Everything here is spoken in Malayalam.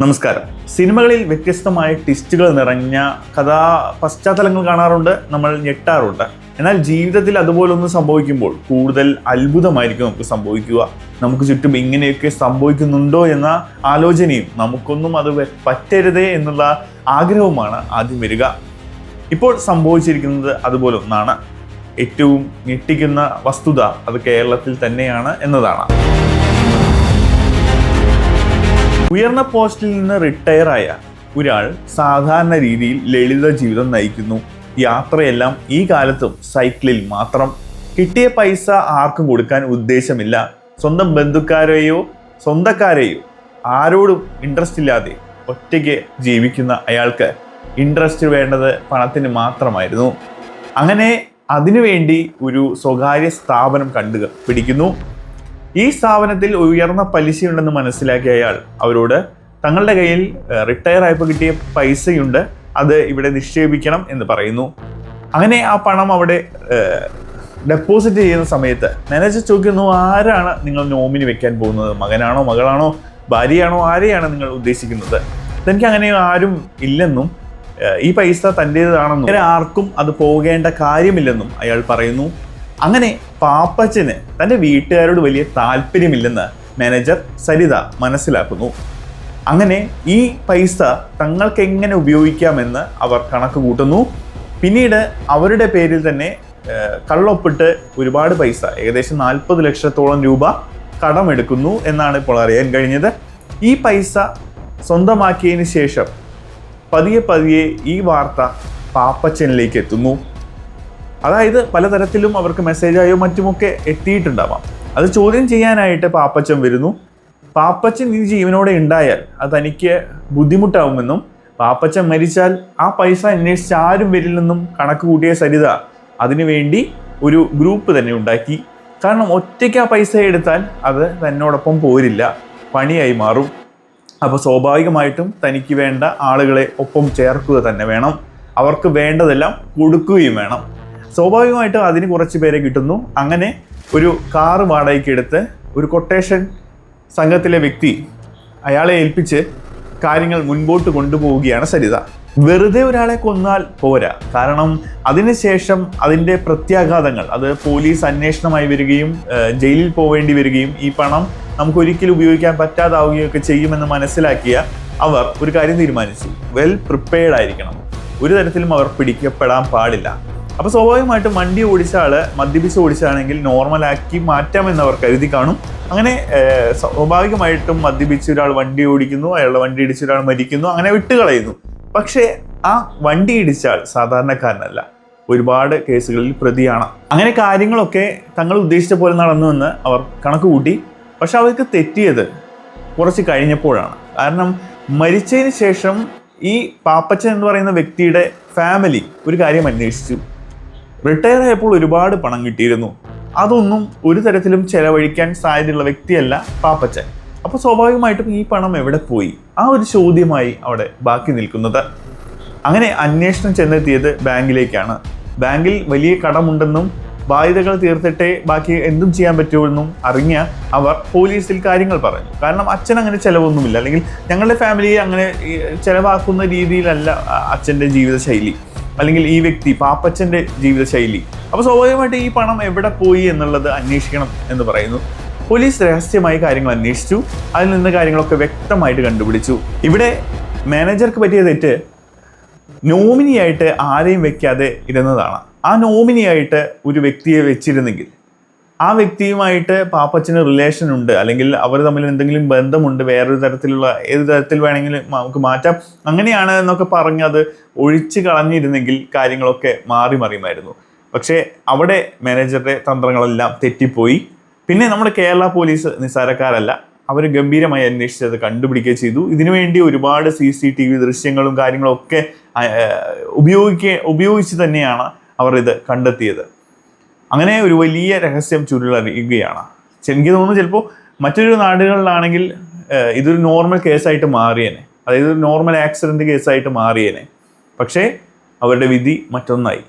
നമസ്കാരം. സിനിമകളിൽ വ്യത്യസ്തമായ ട്വിസ്റ്റുകൾ നിറഞ്ഞ കഥാ പശ്ചാത്തലങ്ങൾ കാണാറുണ്ട്, നമ്മൾ ഞെട്ടാറുണ്ട്. എന്നാൽ ജീവിതത്തിൽ അതുപോലൊന്നും സംഭവിക്കുമ്പോൾ കൂടുതൽ അത്ഭുതമായിരിക്കും നമുക്ക് സംഭവിക്കുക. നമുക്ക് ചുറ്റും ഇങ്ങനെയൊക്കെ സംഭവിക്കുന്നുണ്ടോ എന്ന ആലോചനയും നമുക്കൊന്നും അത് പറ്റരുതേ എന്നുള്ള ആഗ്രഹവുമാണ് ആദ്യം വരിക. ഇപ്പോൾ സംഭവിച്ചിരിക്കുന്നത് അതുപോലെ ഒന്നാണ്. ഏറ്റവും ഞെട്ടിക്കുന്ന വസ്തുത അത് കേരളത്തിൽ തന്നെയാണ് എന്നതാണ്. ഉയർന്ന പോസ്റ്റിൽ നിന്ന് റിട്ടയർ ആയ ഒരാൾ സാധാരണ രീതിയിൽ ലളിത ജീവിതം നയിക്കുന്നു. യാത്രയെല്ലാം ഈ കാലത്തും സൈക്കിളിൽ മാത്രം. കിട്ടിയ പൈസ ആർക്കും കൊടുക്കാൻ ഉദ്ദേശമില്ല. സ്വന്തം ബന്ധുക്കാരെയോ സ്വന്തക്കാരെയോ ആരോടും ഇൻട്രസ്റ്റ് ഇല്ലാതെ ഒറ്റയ്ക്ക് ജീവിക്കുന്ന അയാൾക്ക് ഇൻട്രസ്റ്റ് വേണ്ടത് പണത്തിന് മാത്രമായിരുന്നു. അങ്ങനെ അതിനുവേണ്ടി ഒരു സ്വകാര്യ സ്ഥാപനം പിടിക്കുന്നു. ഈ സ്ഥാപനത്തിൽ ഉയർന്ന പലിശയുണ്ടെന്ന് മനസ്സിലാക്കിയ അയാൾ അവരോട് തങ്ങളുടെ കയ്യിൽ റിട്ടയർ ആയപ്പോൾ കിട്ടിയ പൈസയുണ്ട്, അത് ഇവിടെ നിക്ഷേപിക്കണം എന്ന് പറയുന്നു. അങ്ങനെ ആ പണം അവിടെ ഡെപ്പോസിറ്റ് ചെയ്യുന്ന സമയത്ത് മാനേജർ ചോദിക്കുന്നു, ആരാണ് നിങ്ങൾ നോമിനി വെക്കാൻ പോകുന്നത്? മകനാണോ, മകളാണോ, ഭാര്യയാണോ, ആരെയാണ് നിങ്ങൾ ഉദ്ദേശിക്കുന്നത്? തനിക്ക് അങ്ങനെ ആരും ഇല്ലെന്നും ഈ പൈസ തൻ്റേതാണെന്നും അങ്ങനെ ആർക്കും അത് പോകേണ്ട കാര്യമില്ലെന്നും അയാൾ പറയുന്നു. അങ്ങനെ പാപ്പച്ചന് തൻ്റെ വീട്ടുകാരോട് വലിയ താല്പര്യമില്ലെന്ന് മാനേജർ സരിത മനസ്സിലാക്കുന്നു. അങ്ങനെ ഈ പൈസ തങ്ങൾക്ക് എങ്ങനെ ഉപയോഗിക്കാമെന്ന് അവർ കണക്ക് കൂട്ടുന്നു. പിന്നീട് അവരുടെ പേരിൽ തന്നെ കള്ളൊപ്പിട്ട് ഒരുപാട് പൈസ, ഏകദേശം 40 ലക്ഷത്തോളം രൂപ കടമെടുക്കുന്നു എന്നാണ് ഇപ്പോൾ അറിയാൻ കഴിഞ്ഞത്. ഈ പൈസ സ്വന്തമാക്കിയതിന് ശേഷം പതിയെ ഈ വാർത്ത പാപ്പച്ചനിലേക്ക് എത്തുന്നു. അതായത് പലതരത്തിലും അവർക്ക് മെസ്സേജായോ മറ്റുമൊക്കെ എത്തിയിട്ടുണ്ടാവാം. അത് ചോദ്യം ചെയ്യാനായിട്ട് പാപ്പച്ചൻ വരുന്നു. പാപ്പച്ചൻ ഈ ജീവനോടെ ഉണ്ടായാൽ അത് തനിക്ക് ബുദ്ധിമുട്ടാവുമെന്നും പാപ്പച്ചൻ മരിച്ചാൽ ആ പൈസ അന്വേഷിച്ച് ആരും വരില്ലെന്നും കണക്ക് കൂട്ടിയ സരിത അതിനുവേണ്ടി ഒരു ഗ്രൂപ്പ് തന്നെ ഉണ്ടാക്കി. കാരണം ഒറ്റയ്ക്ക് ആ പൈസ എടുത്താൽ അത് തന്നോടൊപ്പം പോരില്ല, പണിയായി മാറും. അപ്പോൾ സ്വാഭാവികമായിട്ടും തനിക്ക് വേണ്ട ആളുകളെ ഒപ്പം ചേർക്കുക തന്നെ വേണം, അവർക്ക് വേണ്ടതെല്ലാം കൊടുക്കുകയും വേണം. സ്വാഭാവികമായിട്ടും അതിന് കുറച്ച് പേരെ കിട്ടുന്നു. അങ്ങനെ ഒരു കാറ് വാടകയ്ക്ക് എടുത്ത് ഒരു കൊട്ടേഷൻ സംഘത്തിലെ വ്യക്തി അയാളെ ഏൽപ്പിച്ച് കാര്യങ്ങൾ മുൻപോട്ട് കൊണ്ടുപോവുകയാണ് സരിത. വെറുതെ ഒരാളെ കൊന്നാൽ പോരാ, കാരണം അതിനുശേഷം അതിൻ്റെ പ്രത്യാഘാതങ്ങൾ, അത് പോലീസ് അന്വേഷണമായി വരികയും ജയിലിൽ പോവേണ്ടി വരികയും ഈ പണം നമുക്ക് ഒരിക്കലും ഉപയോഗിക്കാൻ പറ്റാതാവുകയൊക്കെ ചെയ്യുമെന്ന് മനസ്സിലാക്കിയ അവർ ഒരു കാര്യം തീരുമാനിച്ചു: വെൽ പ്രിപ്പയർഡ് ആയിരിക്കണം, ഒരു തരത്തിലും അവർ പിടിക്കപ്പെടാൻ പാടില്ല. അപ്പോൾ സ്വാഭാവികമായിട്ടും വണ്ടി ഓടിച്ച ആള് മദ്യപിച്ച് ഓടിച്ചാണെങ്കിൽ നോർമലാക്കി മാറ്റാമെന്ന് അവർ കരുതി കാണും. അങ്ങനെ സ്വാഭാവികമായിട്ടും മദ്യപിച്ച് ഒരാൾ വണ്ടി ഓടിക്കുന്നു, അയാളുടെ വണ്ടി ഇടിച്ച ഒരാൾ മരിക്കുന്നു, അങ്ങനെ വിട്ടുകളയുന്നു. പക്ഷേ ആ വണ്ടി ഇടിച്ച ആൾ സാധാരണക്കാരനല്ല, ഒരുപാട് കേസുകളിൽ പ്രതിയാണ്. അങ്ങനെ കാര്യങ്ങളൊക്കെ തങ്ങൾ ഉദ്ദേശിച്ച പോലെ നടന്നുവെന്ന് അവർ കണക്ക് കൂട്ടി. പക്ഷെ അവർക്ക് തെറ്റിയത് കുറച്ച് കഴിഞ്ഞപ്പോഴാണ്. കാരണം മരിച്ചതിന് ശേഷം ഈ പാപ്പച്ചൻ എന്ന് പറയുന്ന വ്യക്തിയുടെ ഫാമിലി ഒരു കാര്യം അന്വേഷിച്ചു. റിട്ടയർ ആയപ്പോൾ ഒരുപാട് പണം കിട്ടിയിരുന്നു, അതൊന്നും ഒരു തരത്തിലും ചെലവഴിക്കാൻ സാധ്യതയുള്ള വ്യക്തിയല്ല പാപ്പച്ചൻ. അപ്പോൾ സ്വാഭാവികമായിട്ടും ഈ പണം എവിടെ പോയി, ആ ഒരു ചോദ്യമായി അവിടെ ബാക്കി നിൽക്കുന്നത്. അങ്ങനെ അന്വേഷണം ചെന്നെത്തിയത് ബാങ്കിലേക്കാണ്. ബാങ്കിൽ വലിയ കടമുണ്ടെന്നും ബാധ്യതകൾ തീർത്തിട്ടേ ബാക്കി എന്തും ചെയ്യാൻ പറ്റുമെന്നും അറിഞ്ഞ അവർ പോലീസിൽ കാര്യങ്ങൾ പറഞ്ഞു. കാരണം അച്ഛൻ അങ്ങനെ ചിലവൊന്നുമില്ല, അല്ലെങ്കിൽ ഞങ്ങളുടെ ഫാമിലിയെ അങ്ങനെ ചിലവാക്കുന്ന രീതിയിലല്ല അച്ഛൻ്റെ ജീവിതശൈലി, അല്ലെങ്കിൽ ഈ വ്യക്തി പാപ്പച്ചൻ്റെ ജീവിതശൈലി. അപ്പോൾ സ്വാഭാവികമായിട്ട് ഈ പണം എവിടെ പോയി എന്നുള്ളത് അന്വേഷിക്കണം എന്ന് പറയുന്നു. പോലീസ് രഹസ്യമായി കാര്യങ്ങൾ അന്വേഷിച്ചു. അതിൽ നിന്ന് കാര്യങ്ങളൊക്കെ വ്യക്തമായിട്ട് കണ്ടുപിടിച്ചു. ഇവിടെ മാനേജർക്ക് പറ്റിയ തെറ്റ് നോമിനിയായിട്ട് ആരെയും വെക്കാതെ ഇരുന്നതാണ്. ആ നോമിനിയായിട്ട് ഒരു വ്യക്തിയെ വെച്ചിരുന്നെങ്കിൽ ആ വ്യക്തിയുമായിട്ട് പാപ്പച്ചന് റിലേഷൻ ഉണ്ട്, അല്ലെങ്കിൽ അവർ തമ്മിൽ എന്തെങ്കിലും ബന്ധമുണ്ട്, വേറൊരു തരത്തിലുള്ള ഏത് തരത്തിൽ വേണമെങ്കിലും നമുക്ക് മാറ്റാം, അങ്ങനെയാണ് എന്നൊക്കെ പറഞ്ഞ് അത് ഒഴിച്ചു കളഞ്ഞിരുന്നെങ്കിൽ കാര്യങ്ങളൊക്കെ മറിയുമായിരുന്നു. പക്ഷേ അവിടെ മാനേജറുടെ തന്ത്രങ്ങളെല്ലാം തെറ്റിപ്പോയി. പിന്നെ നമ്മുടെ കേരള പോലീസ് നിസ്സാരക്കാരല്ല, അവർ ഗംഭീരമായി അന്വേഷിച്ചത് കണ്ടുപിടിക്കുകയും ചെയ്തു. ഇതിനുവേണ്ടി ഒരുപാട് CCTV ദൃശ്യങ്ങളും കാര്യങ്ങളും ഒക്കെ ഉപയോഗിച്ച് തന്നെയാണ് അവർ ഇത് കണ്ടെത്തിയത്. അങ്ങനെ ഒരു വലിയ രഹസ്യം ചുരുളറിയുകയാണ്. എനിക്ക് തോന്നുന്നു ചിലപ്പോൾ മറ്റൊരു നാടുകളിലാണെങ്കിൽ ഇതൊരു നോർമൽ കേസായിട്ട് മാറിയേനെ, അതായത് ഒരു നോർമൽ ആക്സിഡൻറ്റ് കേസായിട്ട് മാറിയേനെ. പക്ഷേ അവരുടെ വിധി മറ്റൊന്നായി.